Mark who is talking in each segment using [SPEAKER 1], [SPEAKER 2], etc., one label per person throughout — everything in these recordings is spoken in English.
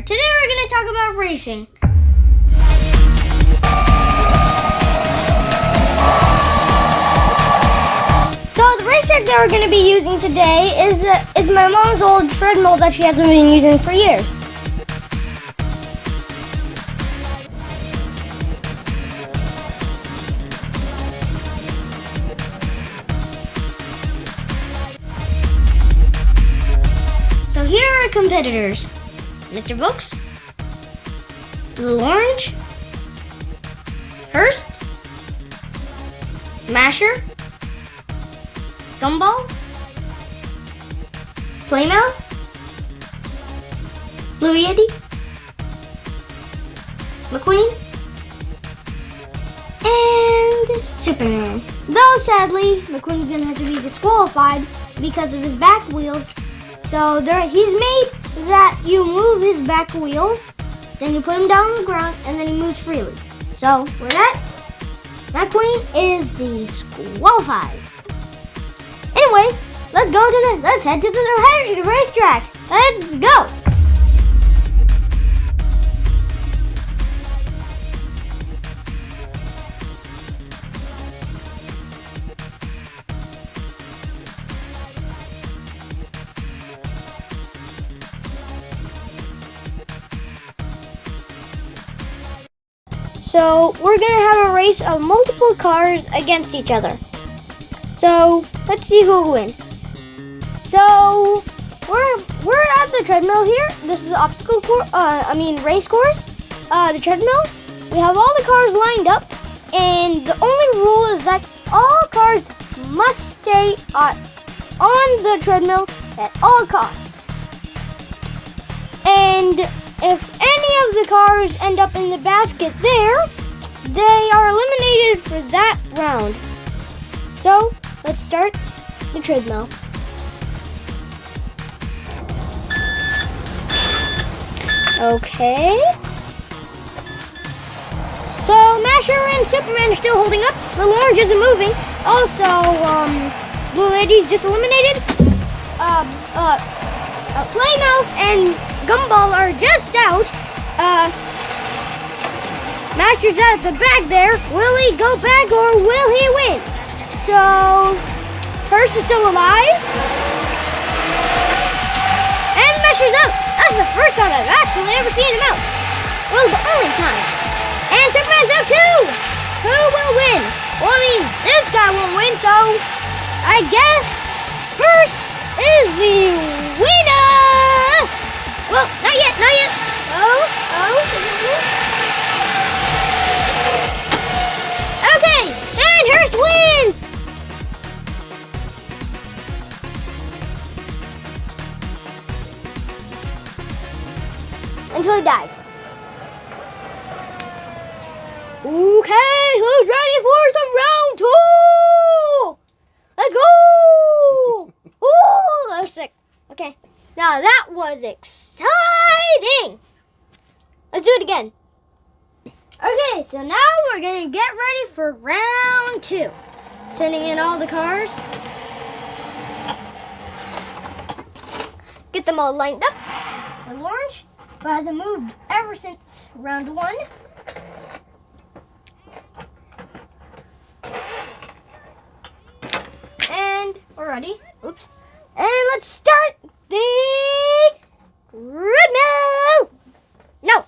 [SPEAKER 1] Today we're going to talk about racing. So the racetrack that we're going to be using today is my mom's old treadmill that she hasn't been using for years. So here are our competitors. Mr. Books, Little Orange, Hurst, Masher, Gumball, Playmouth, Blue Yeti, McQueen, and Superman. Though sadly, McQueen's gonna have to be disqualified because of his back wheels. So he's made that you move his back wheels, then you put him down on the ground, and then he moves freely. So with that, McQueen is disqualified. Anyway, let's head to the racetrack. Let's go. So we're gonna have a race of multiple cars against each other. So let's see who will win. So we're at the treadmill here. This is the obstacle course. Race course. The treadmill. We have all the cars lined up, and the only rule is that all cars must stay on the treadmill at all costs. And if any of the cars end up in the basket there, they are eliminated for that round. So, let's start the treadmill. Okay. So, Masher and Superman are still holding up. Little Orange isn't moving. Also, Blue Lady's just eliminated. Playmouth and Gumball are just out. Masher's at the back there. Will he go back or will he win? So, Hurst is still alive. And Masher's out. That's the first time I've actually ever seen him out. Well, the only time. And Superman's out too. Who will win? Well, this guy won't win, so I guess Hurst is the winner. Well, not yet. Okay, and Hurst wins! Until he dies. Okay, who's ready for some round 2? Let's go! Ooh, that was sick. Okay. Now that was exciting! Let's do it again. Okay, so now we're gonna get ready for round 2. Sending in all the cars. Get them all lined up. The orange, but hasn't moved ever since round 1. And we're ready. Oops. And let's start the treadmill. No.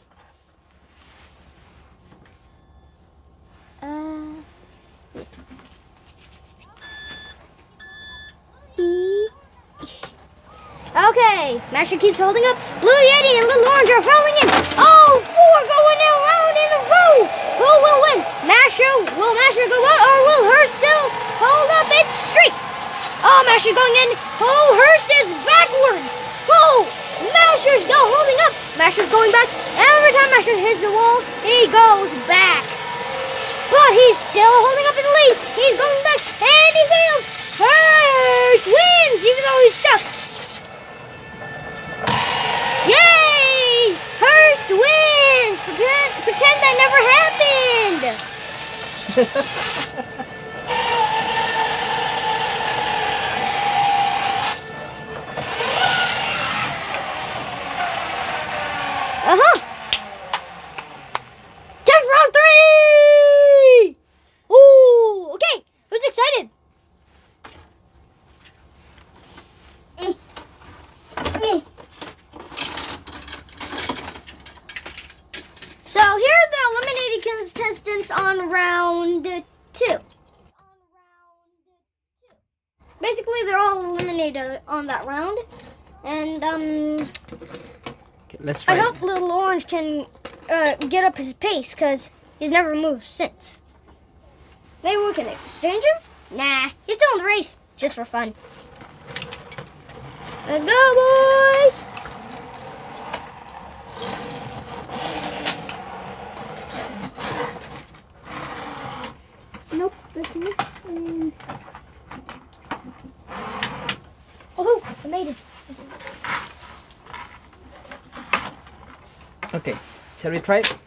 [SPEAKER 1] Okay, Masher keeps holding up. Blue Yeti and Little Orange are falling in. Oh, 4 going around in a row. Who will win? Will Masher go out or will Hurst still hold up its streak? Oh, Masher's going in. Oh, Hurst is backwards. Oh, Masher's still holding up. Masher's going back. Every time Masher hits the wall, he goes back. But he's still holding up in the lead. He's going back and he fails. Hurst wins even though he's stuck. Yay! Hurst wins. Pretend that never happened. basically they're all eliminated on that round. And
[SPEAKER 2] Okay, let's try.
[SPEAKER 1] I hope Little Orange can get up his pace because he's never moved since. Maybe we can exchange him? Nah, he's still in the race, just for fun. Let's go, boys! Nope, that's missing. Oh, I made it.
[SPEAKER 2] Okay, shall we try it?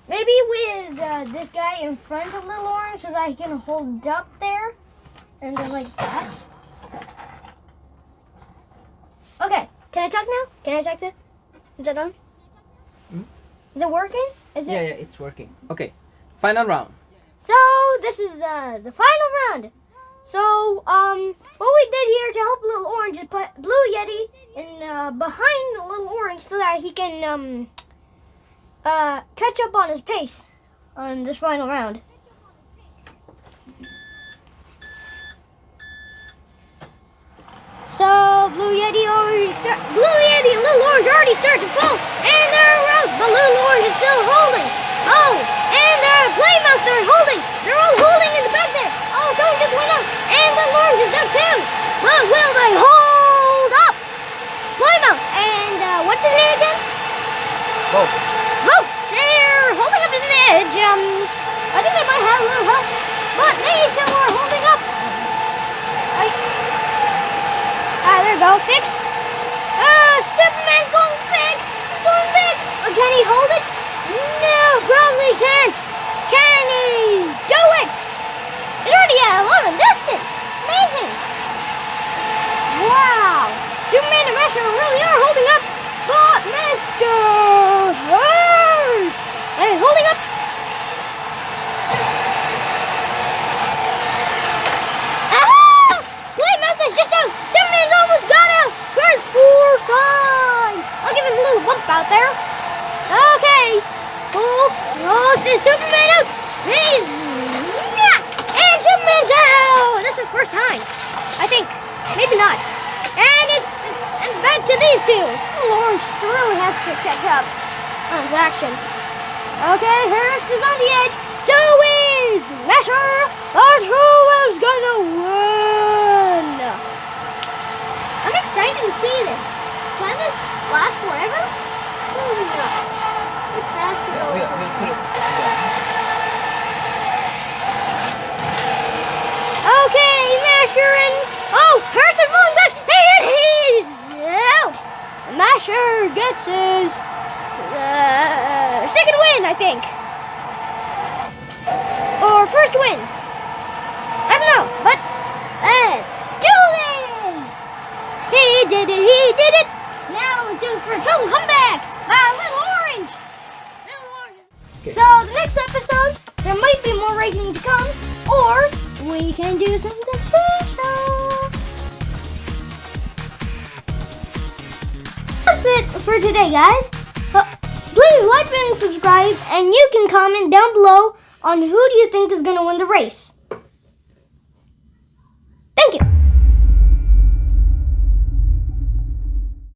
[SPEAKER 1] Maybe with this guy in front of Little Orange so that he can hold up there. And then like that. Okay, can I talk now? Can I talk now? Is that on? Is it working? Is it?
[SPEAKER 2] Yeah, it's working. Okay, final round.
[SPEAKER 1] So this is the final round. So what we did here to help Little Orange is put Blue Yeti in behind the Little Orange so that he can catch up on his pace on this final round. So Blue Yeti and Little Orange already start to pull, and they're around, but Little Orange is still holding. Oh, and their Playmouths are holding. They're all holding in the back there. Oh, someone just went up, and Little Orange is up too. But will they hold up? Playmouth and what's his name again? Votes. They're holding up in the edge. I think they might have a little help, but they two are holding up. There we go, fixed. Superman's going big. He's going big. Oh, can he hold it? No, probably can't. Can he do it? It's already at 11 distance. Amazing. Wow. Superman and Masher really are holding up. But Mr. Hurst is holding up. Just out. Superman's almost got out. First fourth time. I'll give him a little bump out there. Okay. Oh, says Superman out. He's not. And Superman's out. That's the first time. I think. Maybe not. And it's back to these two. Orange really has to catch up on his action. Okay, Harris is on the edge. So is Masher. But who is gonna win? I'm excited to see this. Can this last forever? Probably not. This has to go.
[SPEAKER 2] We'll put it.
[SPEAKER 1] Okay, Masher and Hurst is falling back, and he's out. Masher gets his second win, I think, or first win. I don't know, but let's do this. He did it. Now let's do it for a total comeback by Little Orange. Okay. So the next episode, there might be more racing to come, or we can do something special. That's it for today, guys. Please like and subscribe, and you can comment down below on who do you think is going to win the race.